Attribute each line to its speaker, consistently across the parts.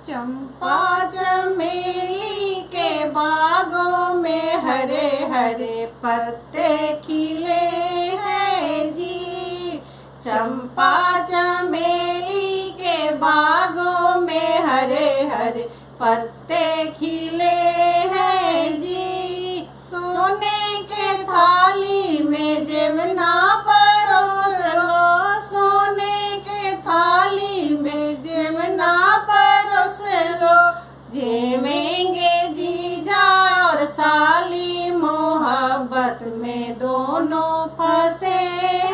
Speaker 1: चंपा चमेली के बागों में हरे हरे पत्ते खिले हैं जी। चंपा चमेली के बागों में हरे हरे पत्ते खिले हैं जी। सोने के थाली में जमुना परोस लो, सोने के थाली में जमुना परोस लो। जेमेंगे जीजा और साली मोहब्बत में दोनों फंसे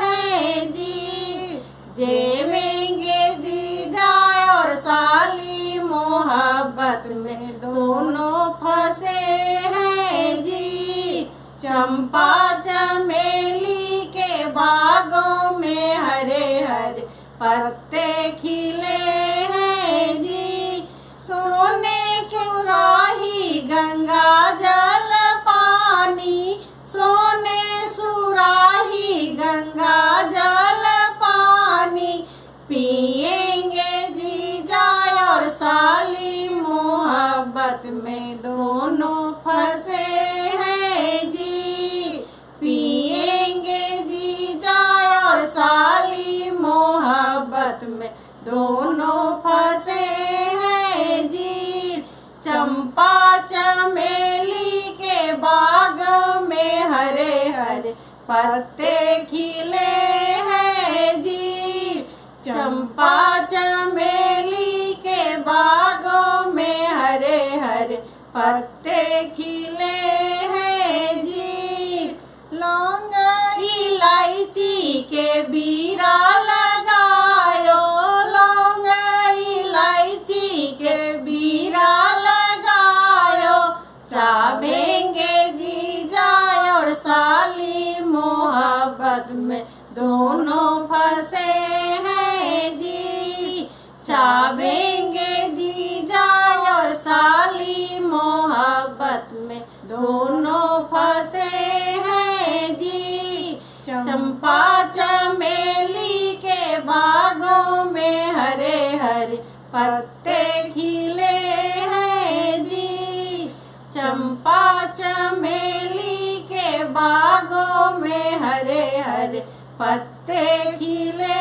Speaker 1: हैं जी। जेमेंगे जीजा और साली मोहब्बत में दोनों फंसे हैं जी। चंपा चमेली के बागों में हरे हरे पत्ते खिले हैं जी। सोने सुराही गंगा जल पानी, सोने सुराही गंगा जल पानी। पिएंगे जीजा और साली मोहब्बत में दोनों फंसे हैं जी। पिएंगे जीजा और साली मोहब्बत में दोनों फंसे हैं जी। चंपा चमेली के बाग में हरे हरे पत्ते खिले हैं जी। चंपा चमेली के बागों में हरे हरे पत्ते खिले हैं जी। लौंग इलायची के बीरा लगायो, लौंग इलायची के बीरा लगायो। चाहेंगे जीजा और साली मोहब्बत में दोनों फंसे हैं जी। चाहेंगे जीजा और साली मोहब्बत में दोनों फंसे हैं जी। चंपा चमेली के बागों में हरे हरे पत्ते खिले हैं जी। चंपा चमेली के बागों में हरे हरे पत्ते खिले